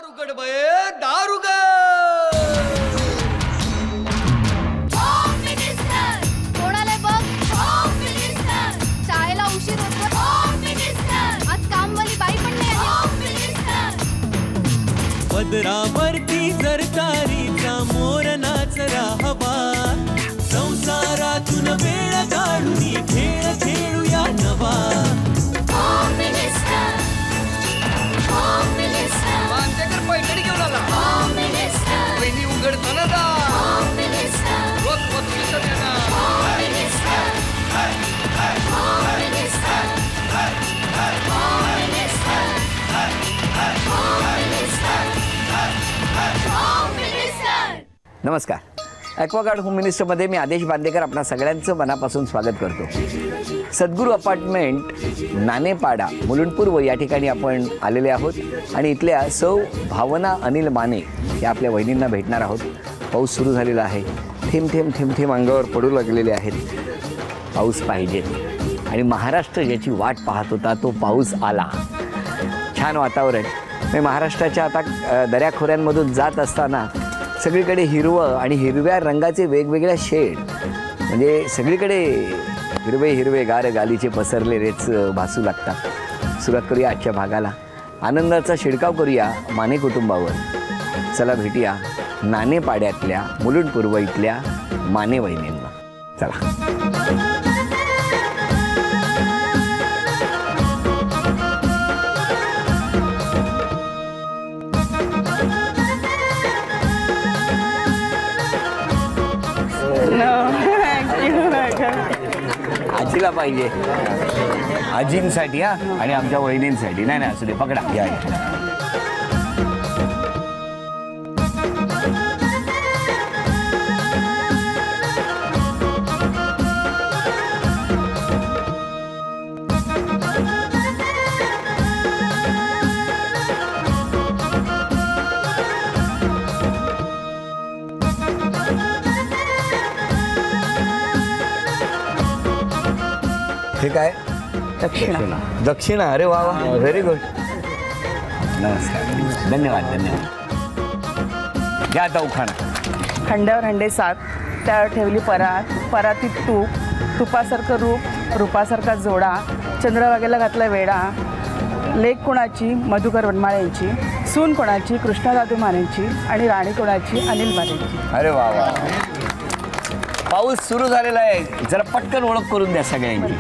दारुगड बये दारुगड. कोणाला बघ शाळेला उशीर होतो. आज कामवाली बाई पण नाही आली. पदरावरती सरकारीचा मोर नाचरा हवा. संसारातून वेळ काढून खेळ खेळूया नवा. मांजेकर पैठणी घेऊन आला. पहिली उघडताना दा रोज पत्रिका देणार. नमस्कार. ॲक्वागार्ड होम मिनिस्टरमध्ये मी आदेश बांदेकर आपणा सगळ्यांचं मनापासून स्वागत करतो. सद्गुरू अपार्टमेंट नानेपाडा मुलुंडपूर्व या ठिकाणी आपण आलेले आहोत आणि इथल्या सौ भावना अनिल माने या आपल्या वहिनींना भेटणार आहोत. पाऊस सुरू झालेला आहे. थेंब थेंब थेंब थेंब अंगावर पडू लागलेले आहेत. पाऊस पाहिजे आणि महाराष्ट्र ज्याची वाट पाहत होता तो पाऊस आला. छान वातावरण. मी महाराष्ट्राच्या आता दऱ्याखोऱ्यांमधून जात असताना सगळीकडे हिरवं आणि हिरव्या रंगाचे वेगवेगळ्या शेड, म्हणजे सगळीकडे हिरवे हिरवे गार गालीचे पसरले रेच भासू लागतात. सुरुवात करूया आजच्या भागाला. आनंदाचा शिडकाव करूया माने कुटुंबावर. चला भेटूया नानेपाड्यातल्या मुलुंडपूर्व इथल्या माने वहिनींना. चला. आजीला पाहिजे. आजींसाठी हा आणि आमच्या वहिनींसाठी. नाही नाही असू दे. पकडा. या हे काय? दक्षिणा. दक्षिणा. अरे वा वा. Very good. नमस्कार. धन्यवाद धन्यवाद. घ्या आता उखाणा. हंड्यावर हंडे 7 त्यावर ठेवली परात. परातीत तूप. तुपासारखं रूप. रूपासारखा जोडा. चंद्रभागेला घातला वेडा. लेक कोणाची मधुकर वनमाळ्यांची. सून कोणाची कृष्णा दादू मानेंची. आणि राणी कोणाची अनिल मानेंची. अरे वा वा. पाऊस सुरू झालेला आहे. जरा पटकन ओळख करून द्या सगळ्यांची.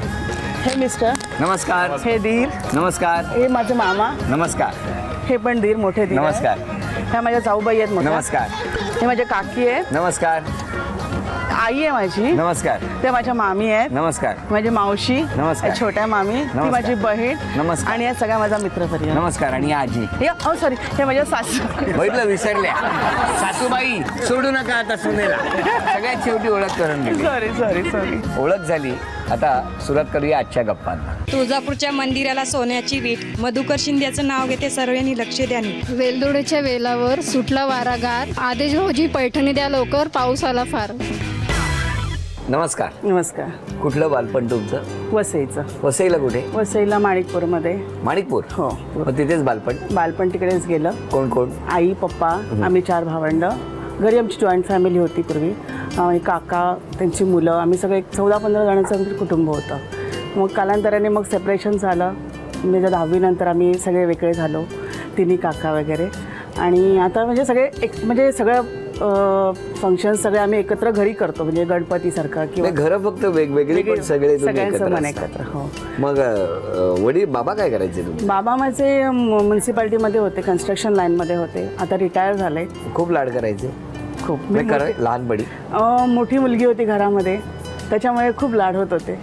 हे मिस्टर. नमस्कार. हे दीर. नमस्कार. हे माझे मामा. नमस्कार. हे पण दीर मोठे दीर. नमस्कार. ह्या माझ्या जाऊबाई आहेत. नमस्कार. हे माझ्या काकी आहेत. नमस्कार. आई आहे माझी. नमस्कार. त्या माझ्या मामी आहेत. नमस्कार. माझी मावशी. नमस्कार. छोट्या मामी. ती माझी बहीण. नमस्कार. आणि या सगळ्या माझा मित्र परिवार. नमस्कार. आणि आजी. हे सॉरी हे माझ्या सासू. बघितलं विसरल्या. सासूबाई सोडू नका आता सुनेला. सगळ्यात शेवटी ओळख करून दिली. Sorry sorry sorry. ओळख झाली. आता सुरुवात करूया आजच्या गप्पांना. तुळजापूरच्या मंदिराला सोन्याची वीट. मधुकर शिंद्याचं नाव घेते सर्वांनी लक्ष द्यानी. वेलदोड्याच्या वेलावर सुटला वारागार. आदेश भाऊजी पैठणी द्या लवकर पाऊस आला फार. नमस्कार. नमस्कार. कुठलं बालपण तुमचं? वसईचं. वसईला कुठे? वसईला माणिकपूरमध्ये. माणिकपूर. हो. मग तिथेच बालपण? बालपण तिकडेच गेलं. कोण कोण? आई पप्पा. आम्ही 4 भावंड. घरी आमची जॉईंट फॅमिली होती पूर्वी. आणि काका त्यांची मुलं आम्ही सगळे 14-15 जणांचं कुटुंब होतं. मग कालांतराने मग सेपरेशन झालं. म्हणजे 10वी नंतर आम्ही सगळे वेगळे झालो. तिन्ही काका वगैरे. आणि आता म्हणजे सगळे म्हणजे सगळं फंक्शन्स सगळे आम्ही एकत्र घरी करतो. म्हणजे गणपतीसारखं किंवा घरं फक्त वेगवेगळी पण सगळे सगळ्यांचं मन एकत्र. हो. मग वडील बाबा काय करायचे तुम्ही? बाबा माझे म्युन्सिपाल्टीमध्ये होते. कन्स्ट्रक्शन लाईनमध्ये होते. आता रिटायर झाले. खूप लाड करायचे? खूप. लहानपणी मोठी मुलगी होती घरामध्ये त्याच्यामुळे खूप लाड होत होते.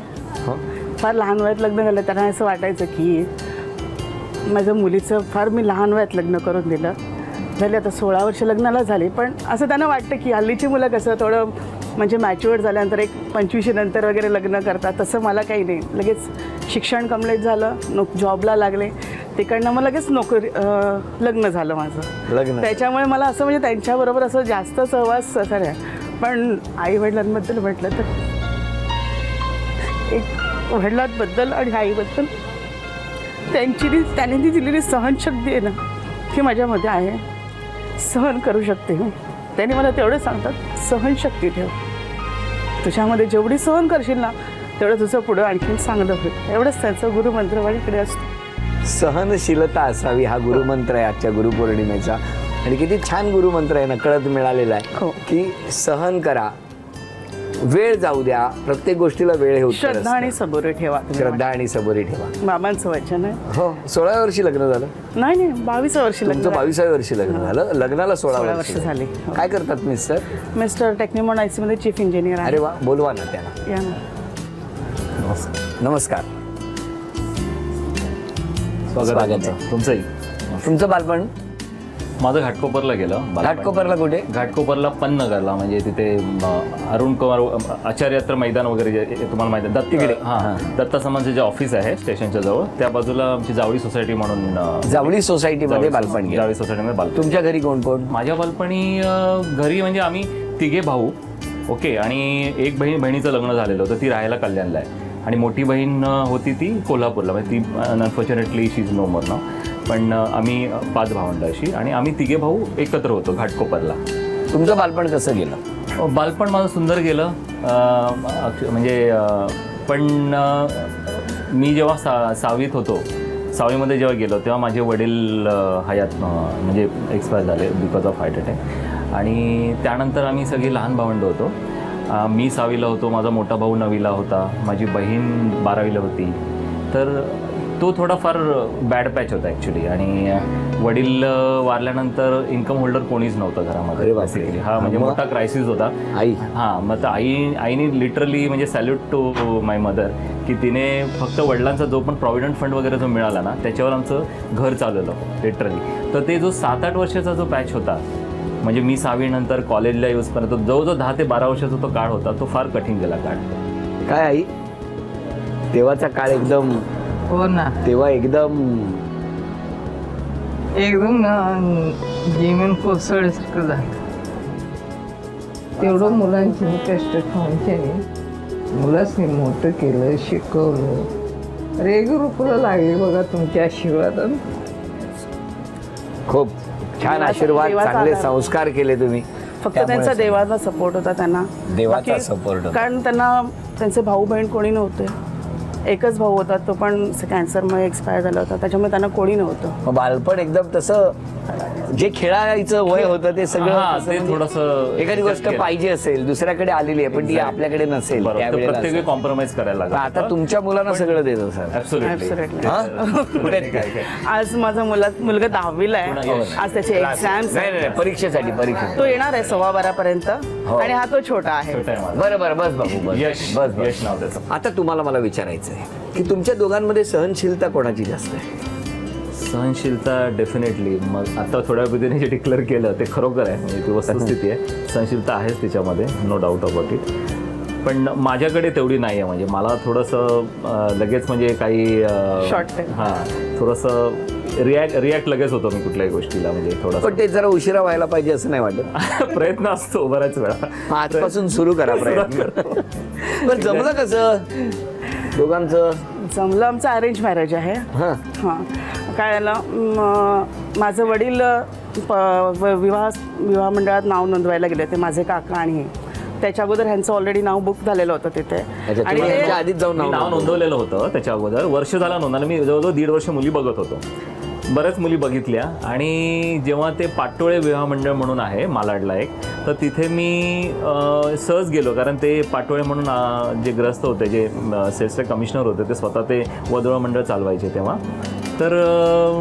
फार लहान वयात लग्न झालं. त्यांना असं वाटायचं की माझ्या मुलीचं फार मी लहान वयात लग्न करून दिलं. झाले आता 16 वर्ष लग्नाला झाली. पण असं त्यांना वाटतं की हल्लीची मुलं कसं थोडं म्हणजे मॅच्युअर्ड झाल्यानंतर एक 25 नंतर वगैरे लग्न करतात. तसं मला काही नाही. लगेच शिक्षण कंप्लीट झालं. जॉबला लागले. तिकडनं मग लगेच नोकरी लग्न झालं माझं. लग्न त्याच्यामुळे मला असं म्हणजे त्यांच्याबरोबर असं जास्त सहवास असा नाही. पण आईवडिलांबद्दल म्हटलं तर एक वडिलांबद्दल आणि आईबद्दल त्यांनी दिलेली सहनशक्ती आहे ना इतकी माझ्यामध्ये आहे, सहन करू शकते. त्यांनी मला तेवढं सांगतात, सहनशक्ती ठेव. तुझ्यामध्ये जेवढी सहन करशील ना तेवढं तुझं पुढं आणखीन चांगलं होईल. एवढंच त्यांचं गुरुमंत्र माझ्याकडे असतो. सहनशीलता असावी हा गुरुमंत्र आहे आजच्या गुरुपौर्णिमेचा. आणि किती छान गुरुमंत्र आहे, नकळत मिळालेला आहे हो. की सहन करा, वेळ जाऊ द्या, प्रत्येक गोष्टीला वेळ हे उत्तर श्रद्धा आणि असतं. सबुरी ठेवा. श्रद्धा आणि सबुरी ठेवा. बाबांचं वचन आहे. हो. 16व्या वर्षी लग्न झालं? नाही 22व्या वर्षी लग्न तुमचं झालं. 22व्या वर्षी लग्न झालं, लग्नाला 16 16 वर्ष वर्ष झाली. हो. काय करतात मिस्टर? मिस्टर टेक्निमॉन IC मध्ये चीफ इंजिनियर आहे. अरे वा, बोलवा ना त्याला. या ना. नमस्कार. स्वागत आहे तुमचंही. तुमचं बालपण? माझं घाटकोपरला गेलं बालपण. घाटकोपरला कुठे? घाटकोपरला पन्नगरला, म्हणजे तिथे अरुण कुमार आचार्यात्र मैदान वगैरे जे तुम्हाला माहिती आहे, तिकडे. हां, दत्ता समाजचं जे ऑफिस आहे स्टेशनच्या जवळ, त्या बाजूला आमची जावळी सोसायटी म्हणून जावळी सोसायटीमध्ये बालपण गेलं. जावळी सोसायटीमध्ये बालपण. तुमच्या घरी कोण कोण? माझ्या बालपणी घरी म्हणजे आम्ही तिघे भाऊ, ओके, आणि एक बहिणीचं लग्न झालेलं होतं, ती राहायला कल्याणला आहे. आणि मोठी बहीण होती ती कोल्हापूरला, म्हणजे ती अनफॉर्च्युनेटली शी इज नो मोर नाव. पण आम्ही 5 भावंड अशी, आणि आम्ही तिघे भाऊ एकत्र होतो घाटकोपरला. तुमचं बालपण कसं गेलं? बालपण माझं सुंदर गेलं. म्हणजे पण मी जेव्हा 6वीत होतो, 6वीमध्ये जेव्हा गेलो तेव्हा माझे वडील हयात म्हणजे एक्सपायर झाले बिकॉज ऑफ हार्ट अटॅक. आणि त्यानंतर आम्ही सगळी लहान भावंड होतो. मी 6वीला होतो, माझा मोठा भाऊ 9वीला होता, माझी बहीण 12वीला होती. तर तो थोडाफार बॅड पॅच होता ॲक्च्युली. आणि वडील वारल्यानंतर इन्कम होल्डर कोणीच नव्हतं घरामध्ये. अरे बापरे. हा म्हणजे मोठा क्रायसिस होता. आई? हां, मग तर आईने लिटरली म्हणजे सॅल्यूट टू माय मदर की तिने फक्त वडिलांचा जो पण प्रॉव्हिडंट फंड वगैरे जो मिळाला ना त्याच्यावर आमचं घर चालवलं लिटरली. तर ते जो 7-8 वर्षाचा जो पॅच होता, म्हणजे मी 6वी नंतर कॉलेजला येऊसपर्यंत जवळजवळ 10 ते 12 वर्षाचा तो काळ होता, तो फार कठीण गेला काळ. काय आई, तेव्हाचा काळ एकदम, हो ना, तेव्हा एकदम जीवन कोसळल्यासारखं झालं. तेवढं मुलांची कष्ट खाऊन त्याने मुलांनी मोठं केलं, शिकवलं. रेगरूपला लागले बघा तुमच्या आशीर्वादानं. खूप छान आशीर्वाद, देवाचा चांगले आधार. संस्कार केले तुम्ही. फक्त त्यामुळे त्यांचा देवाचा सपोर्ट होता त्यांना. देवाचा बाकी- support होता. कारण त्यांना त्यांचे भाऊ बहीण कोणी नव्हते. एकच भाऊ होता, तो पण कॅन्सरमुळे एक्सपायर झाला होता, त्याच्यामुळे त्यांना कोणी नव्हतं. मग बालपण एकदम तसं जे खेळायचं वय होतं ते सगळं हां, तसं ते म्हणजे थोडंसं एखादी गोष्ट केलं. पाहिजे असेल, दुसऱ्याकडे आलेली आहे पण ती आपल्याकडे नसेल, बरोबर, तर त्यावेळेला प्रत्येक असं. कॉम्प्रोमाइज करायला पण लागला. आता तुमच्या मुलांना सगळं देतो सर. Absolutely. Absolutely. कुठे आहेत काय? आज माझा मुलगा 10वीला आहे. आज त्याचे एक्झाम्स नाही नाही, परीक्षेसाठी परीक्षेसाठी. तो येणार आहे 12:15 हो. आणि हा तो छोटा आहे. छोटा आहे माझा. बरं बरं, बस बाबू, बस यश बस बस. यश नाव त्याचं. आता तुम्हाला मला विचारायचं आहे की तुमच्या दोघांमध्ये सहनशीलता कोणाची जास्त आहे? सहनशीलता डेफिनेटली. मग आता थोड्या पद्धतीने जे डिक्लेअर केलं ते खरोखर आहे, म्हणजे ती वस्तुस्थिती आहे. सहनशीलता आहेच तिच्यामध्ये, नो डाऊट अबाउट इट. पण माझ्याकडे तेवढी नाही आहे. म्हणजे मला थोडंसं लगेच म्हणजे काही Short time. हां, थोडंसं रिॲक्ट लगेच होतो मी कुठल्याही गोष्टीला. म्हणजे थोडंसं पण ते जरा उशिरा व्हायला पाहिजे असं नाही वाटत? प्रयत्न असतो बऱ्याच वेळा. मग आजपासून सुरू करा प्रयत्न. पण जमलं कसं दोघांचं? जमलं, आमचं अरेंज मॅरेज आहे. हां हां, काय झालं, माझं वडील विवाह मंडळात नाव नोंदवायला गेले होते, माझे काका आणि हे. त्याच्या अगोदर ह्यांचं ऑलरेडी नाव बुक झालेलं होतं तिथे. अच्छा, आणि तुम्ही ते- याच्या आधीच जाऊन मी नाव नोंदवलेलं होतं त्याच्या अगोदर. वर्ष झाला नोंदवलं. मी जवळजवळ 1.5 वर्ष मुली बघत होतो. बऱ्याच मुली बघितल्या. आणि जेव्हा ते पाटोळे विवाह मंडळ म्हणून आहे मालाडला एक, तर तिथे मी सहज गेलो. कारण ते पाटोळे म्हणून जे ग्रस्त होते, जे सेल्सचे कमिशनर होते, ते स्वतः ते वधूवर मंडळ चालवायचे तेव्हा. तर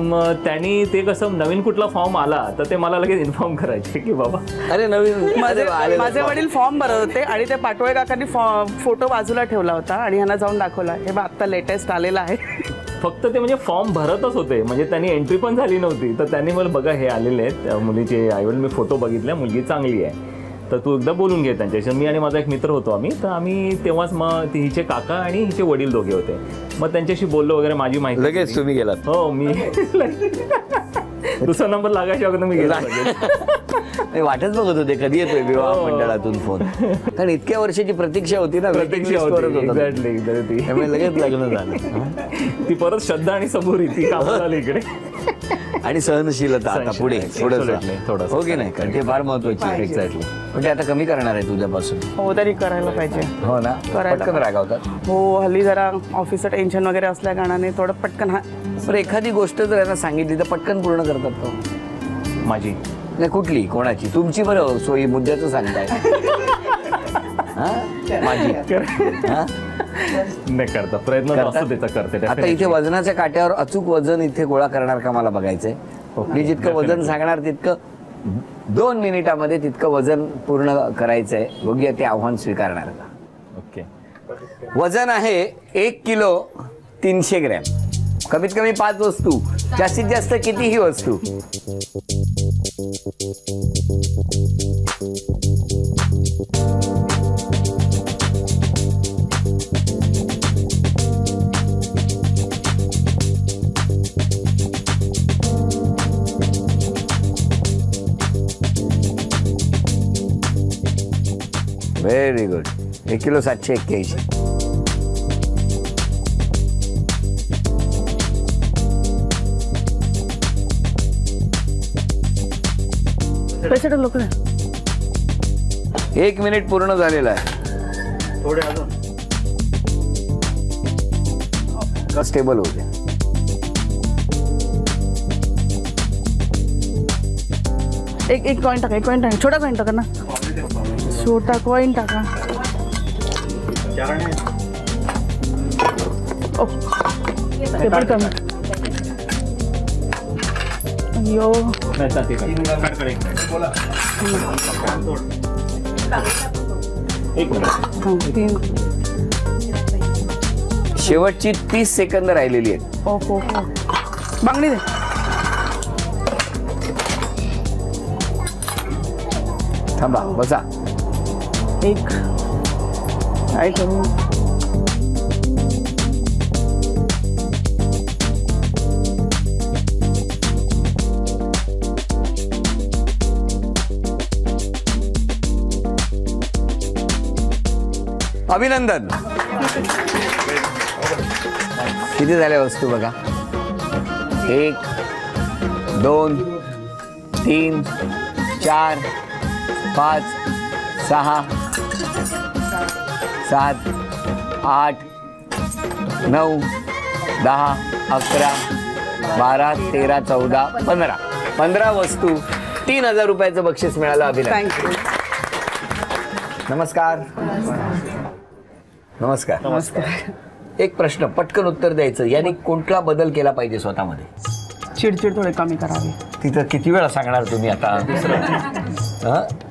मग त्यांनी ते कसं नवीन कुठला फॉर्म आला तर ते मला लगेच इन्फॉर्म करायचे की बाबा. अरे नवीन माझे वडील फॉर्म भरत होते आणि ते पाटोळे काकांनी फोटो बाजूला ठेवला होता आणि ह्यांना जाऊन दाखवला, हे बघ आत्ता लेटेस्ट आलेला आहे. फक्त ते म्हणजे फॉर्म भरतच होते, म्हणजे त्यांनी एंट्री पण झाली नव्हती. तर त्यांनी मला बघा हे आलेले आहेत मुलीचे आईवडील, मी फोटो बघितला, मुलगी चांगली आहे, तर तू एकदा बोलून घे त्यांच्याशी. मी आणि माझा एक मित्र होतो आम्ही, तर आम्ही तेव्हाच मग हिचे काका आणि हिचे वडील दोघे होते. मग त्यांच्याशी बोललो वगैरे, माझी माहिती लगेच तुम्ही गेलात? हो, मी दुसरा नंबर लागायच्या अगोदर मी गेला. वाटच बघत होते कधी येतोय विवाह मंडळातून फोन. कारण इतक्या वर्षाची प्रतीक्षा होती ना, प्रतीक्षा होती. एक्झॅक्टली. त्यामुळे लगेच लग्न झालं. ती परत श्रद्धा आणि सबुरी ती कामाला आली इकडे. आणि सहनशीलता आता पुढे Absolutely. थोडंसं. हो की नाही, कारण ते फार महत्वाची. एक्झॅक्टली. म्हणजे आता कमी करणार आहे तुझ्यापासून. हो तरी करायला पाहिजे. हो ना, करायला पटकन रागावतात. हो हल्ली जरा ऑफिसचं टेन्शन वगैरे असल्या कारणाने थोडं पटकन बरं, एखादी गोष्ट जर यांना सांगितली तर पटकन पूर्ण करतात का? माझी नाही, कुठली, कोणाची? तुमची बरं, सोयी मुद्द्याचं सांगताय. हा? माझी. हा? नाही करता, प्रयत्न करतात? असतो त्याचा करते. आता definitely. इथे वजनाच्या काट्यावर अचूक वजन इथे गोळा करणार का मला बघायचंय. मी जितकं वजन सांगणार तितकं 2 मिनिटामध्ये तितकं वजन पूर्ण करायचंय. बघूया ते आव्हान स्वीकारणार का. ओके. वजन आहे 1 किलो 300 ग्रॅम. कमीत कमी 5 वस्तू, जास्तीत जास्त कितीही वस्तू. Very good. 1 किलो 781. पैसे लोक 1 मिनिट पूर्ण झालेला आहे. स्टेबल होऊ द्या. एक कॉइन टाका, एक कॉइन टाका, छोटा कॉइन टाका ना, छोटा कॉइन टाका. ओ ते पण कमी. अय्यो नाही, चालते, चालते. एक मिनिट. हां 3. शेवटची 30 सेकंद राहिलेली आहेत. हो हो हो. बांगडी दे. थांबा, बसा. एक काय करू. अभिनंदन. किती झाल्या वस्तू बघा. 1 2 3 4 5 6 7 8 9 10 11 12 13 14 15. 15 वस्तू, 3000 रुपयाचं बक्षीस मिळालं. अभिनंदन. थँक्यू. नमस्कार. नमस्कार. नमस्कार. एक प्रश्न, पटकन उत्तर द्यायचं. याने कोणता बदल केला पाहिजे स्वतःमध्ये? चिडचिड थोडी कमी करावी. तिथं किती वेळा सांगणार तुम्ही आता?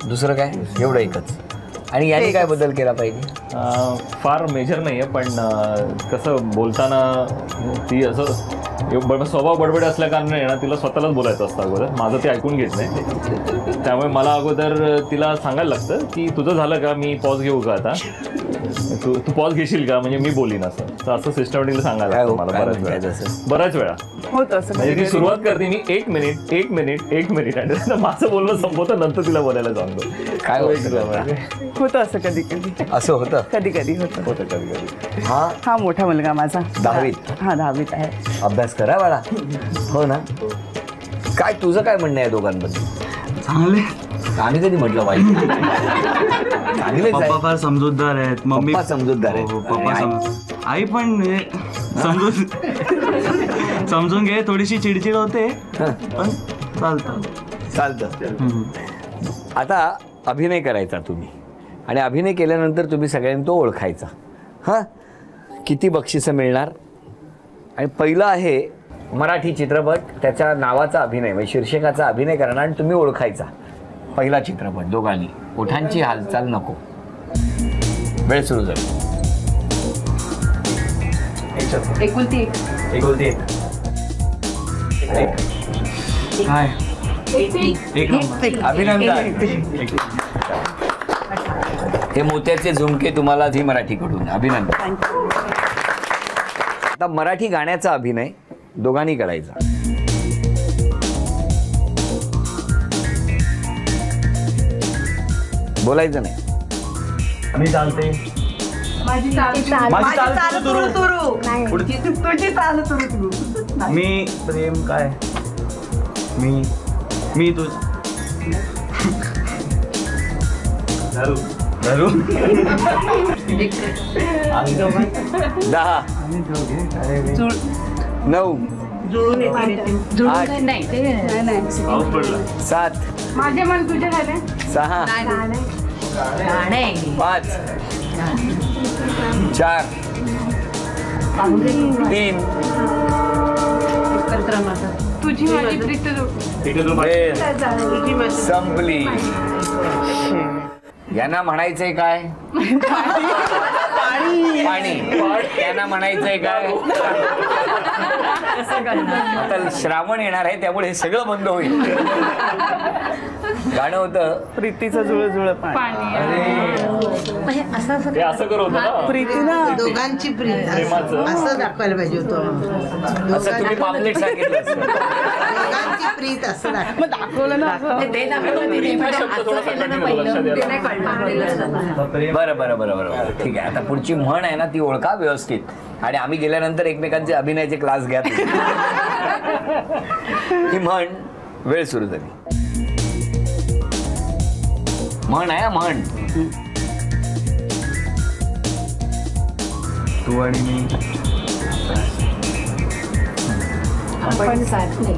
दुसरं काय? एवढं एकच. आणि याने काय बदल केला पाहिजे? फार मेजर नाही आहे, पण कसं बोलताना ती असं स्वभाव बडबड असल्या कारणाने ना तिला स्वतःलाच बोलायचं असतं अगोदर. माझं ते ऐकून घेत नाही. त्यामुळे मला अगोदर तिला सांगायला लागतं की तुझं झालं का, मी पॉज घेऊ का आता, तू पॉज घेशील का, म्हणजे मी बोलीन असं. तर असं सिस्टमॅटिकली सांगायला लागतं मला बऱ्याच वेळा. होत असं म्हणजे ती सुरुवात करते मी 1 मिनिट 1 मिनिट 1 मिनिट आणि माझं बोलणं संपवतं, नंतर तिला बोलायला सांगतो. काय होतं असं कधी कधी. असं होतं कधी कधी होतं. कधी कधी. हा मोठा मुलगा माझा 10वीत. हा 10वीत आहे. अभ्यास करा बाळा. हो ना. काय तुझं काय म्हणणं आहे दोघांबद्दल? चांगले. आम्ही कधी म्हटलं वाईट? पप्पा फार समजूतदार आहेत. मम्मी समजूतदार आहे. पप्पा आई पण समजून घे. थोडीशी चिडचिड होते पण चालतं. आता अभिनय करायचा तुम्ही, आणि अभिनय केल्यानंतर तुम्ही सगळ्यांनी तो ओळखायचा. हां, किती बक्षिसं मिळणार? आणि पहिलं आहे मराठी चित्रपट, त्याच्या नावाचा अभिनय म्हणजे शीर्षकाचा अभिनय करणार आणि तुम्ही ओळखायचा. पहिला चित्रपट दोघांनी. ओठांची हालचाल नको. वेळ सुरू झाली. एकुलती अभिनंदन. हे मोत्याचे झुमके तुम्हाला झी मराठीकडून. अभिनंदन. आता मराठी गाण्याचा अभिनय दोघांनी करायचा. बोलायचं नाही. मी चालते. मी प्रेम काय मी तुझ धरू 10 9 8 7 माझे मन तुझे झाले 6 5 4 3 तुझी माझी प्रीत संपली. यांना म्हणायचंय काय? पाणी. त्यांना म्हणायचंय काय? आता श्रावण येणार आहे त्यामुळे हे सगळं बंद होईल. गाणं होतं प्रीतीचं जुळजुळ पाणी. ते असं करत ना प्रीती ना दोघांची प्रीत असं दाखवायला पाहिजे होतं. असं तुम्ही पापलेट सांगितलं असतं. दोघांची प्रीत असं मग दाखवलं ना असं. बरं बरं बरं बरं ठीक आहे. आता पुढची म्हण आहे ना ती ओळखा व्यवस्थित आणि आम्ही गेल्यानंतर एकमेकांचे अभिनयाचे क्लास घ्या. ही म्हण वेळ सुरू झाली. म्हण आहे म्हण. तू आणि मी आपण साथ नाही.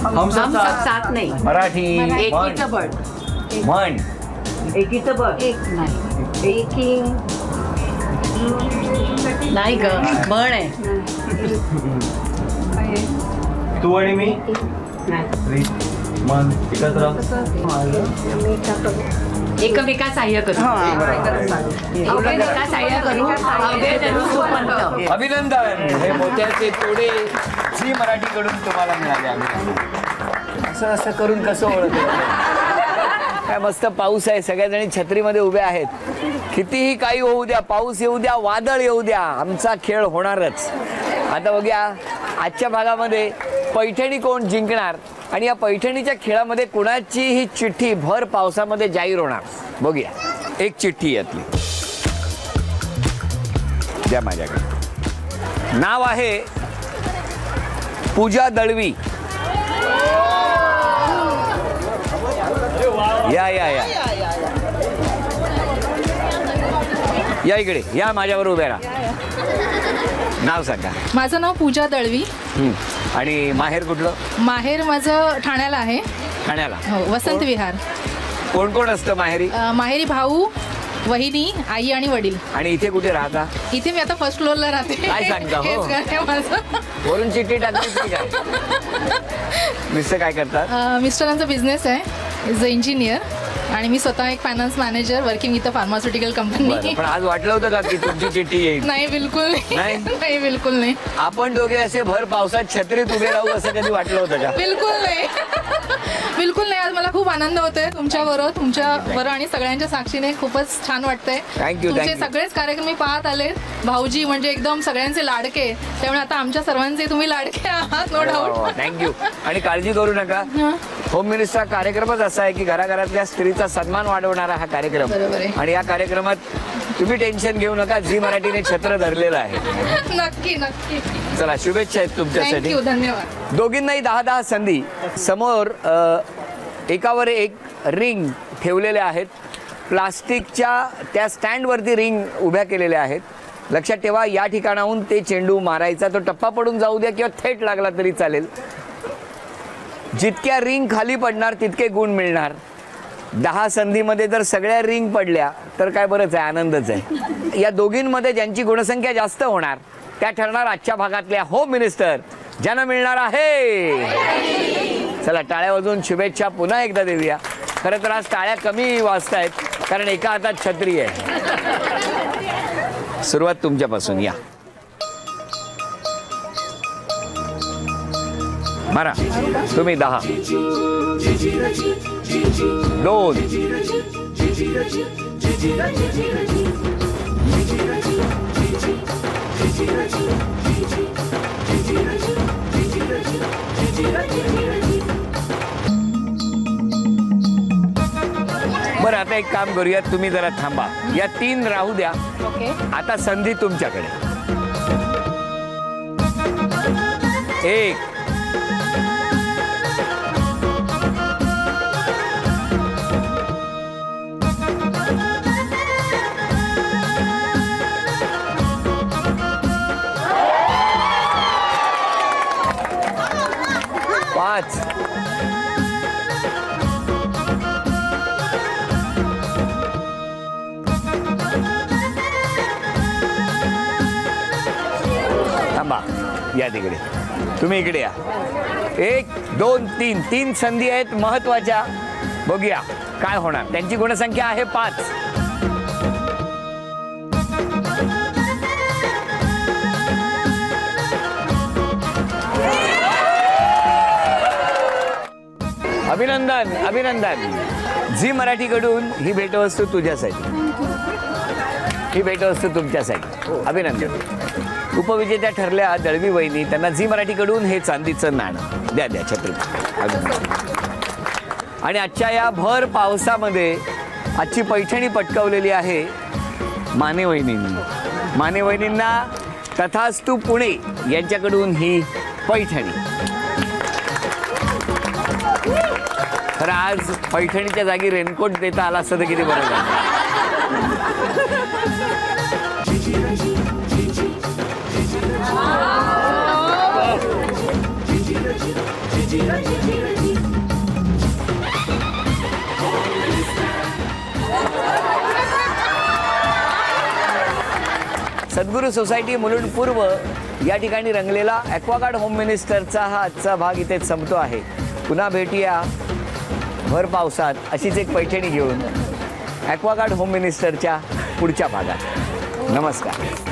हम सब साथ नाही. मराठी एकीचं बळ. म्हण. एकीचं बळ. एक नाही. एकी नाही ग म्हण आहे. तू आणि मी मन एकत्र एकमेका सहाय्य करू. एकमेका सहाय्य करू. अभिनंदन. हे मोत्याचे तोडे झी मराठीकडून तुम्हाला मिळाले. असं असं करून कसं ओळखलं? काय मस्त पाऊस आहे. सगळ्याजणी छत्रीमध्ये उभ्या आहेत. कितीही काही होऊ द्या, पाऊस येऊ द्या, वादळ येऊ द्या, आमचा खेळ होणारच. आता बघूया आजच्या भागामध्ये पैठणी कोण जिंकणार आणि या पैठणीच्या खेळामध्ये कुणाची ही चिठ्ठी भर पावसामध्ये जाहीर होणार बघूया. एक चिठ्ठी यातली द्या माझ्याकडे. नाव आहे पूजा दळवी. या या या या इकडे या, माझ्यावर उभ्या राहा. नाव सांगा. माझं नाव पूजा दळवी. आणि माहेर कुठलं? माहेर माझं ठाण्याला आहे. ठाण्याला. हो, वसंत विहार. कोण कोण असतं माहेरी? माहेरी भाऊ, वहिनी, आई आणि वडील. आणि इथे कुठे राहता? इथे मी आता फर्स्ट फ्लोअरला राहते. काय सांगता? हो. हेच घर आहे माझं. वरून चिठ्ठी टाकायची काय? मिस्टर काय करतात? मिस्टरांचा बिझनेस आहे, इज अ इंजिनियर. आणि मी स्वतः एक finance manager working with a pharmaceutical company. पण आज वाटलं होतं का की तुमची चिठ्ठी येईल? नाही, बिलकुल नाही. नाही, बिलकुल नाही. आपण दोघे असे भर पावसात छत्रीत उभे राहू असं कधी वाटलं होतं का? बिलकुल नाही. बिलकुल नाही. आज मला खूप आनंद होतोय तुमच्याबरोबर आणि सगळ्यांच्या साक्षीने खूपच छान वाटतंय. थँक्यू. तुमचे सगळेच कार्यक्रम मी पाहत आले. भाऊजी म्हणजे एकदम सगळ्यांचे लाडके, त्यामुळे आता आमच्या सर्वांचे तुम्ही लाडके आहात, नो डाऊट. थँक्यू. आणि काळजी करू नका. होम मिनिस्टर कार्यक्रमच असा आहे की घराघरातल्या स्त्रीचा सन्मान वाढवणारा हा कार्यक्रम. आणि या कार्यक्रमात तुम्ही टेन्शन घेऊ नका. झी मराठीने छत्र धरलेलं आहे. नक्की नक्की. चला, शुभेच्छा आहेत तुमच्यासाठी. थँक्यू, धन्यवाद. दोघींनाही 10-10 संधी. समोर एकावर एक रिंग ठेवलेल्या आहेत. प्लास्टिकच्या त्या स्टँडवरती रिंग उभ्या केलेल्या आहेत. लक्षात ठेवा, या ठिकाणाहून ते चेंडू मारायचा. तो टप्पा पडून जाऊ द्या किंवा थेट लागला तरी चालेल. जितक्या रिंग खाली पडणार तितके गुण मिळणार. 10 संधीमध्ये जर सगळ्या रिंग पडल्या तर काय बरंच आहे, आनंदच आहे. या दोघींमध्ये ज्यांची गुणसंख्या जास्त होणार त्या ठरणार आजच्या भागातल्या होम मिनिस्टर, ज्यांना मिळणार आहे. चला, टाळ्या वाजवून शुभेच्छा पुन्हा एकदा देऊया. खरं तर आज टाळ्या कमी वाजतायत कारण एका हातात छत्री आहे. सुरुवात तुमच्यापासून. या मारा. तुम्ही 10 2 बरं, आता एक काम करूया. तुम्ही जरा थांबा. या 3 राहू द्या. आता संधी तुमच्याकडे. 1 थांबा, या तिकडे, तुम्ही इकडे या. 1 2 3 3 संधी आहेत महत्वाच्या. बघूया काय होणार. त्यांची गुणसंख्या आहे 5. अभिनंदन अभिनंदन. झी मराठीकडून ही भेटवस्तू तुझ्यासाठी, ही भेटवस्तू तुमच्यासाठी. अभिनंदन. उपविजेत्या ठरल्या दळवी वहिनी. त्यांना झी मराठीकडून हे चांदीचं नाणं द्या. द्या छत्रपती. अभिनंदन. आणि आजच्या या भर पावसामध्ये आजची पैठणी पटकावलेली आहे माने वहिनींनी. माने वहिनींना तथास्तु पुणे यांच्याकडून ही पैठणी. खरं आज पैठणीच्या जागी रेनकोट देता आला असतं तर किती बरं झालं. सद्गुरू सोसायटी मुलुंड पूर्व या ठिकाणी रंगलेला ॲक्वागार्ड होम मिनिस्टरचा हा आजचा भाग इथेच संपतो आहे. पुन्हा भेटूया भर पावसात अशीच एक पैठणी घेऊन ॲक्वागार्ड होम मिनिस्टरच्या पुढच्या भागात. नमस्कार.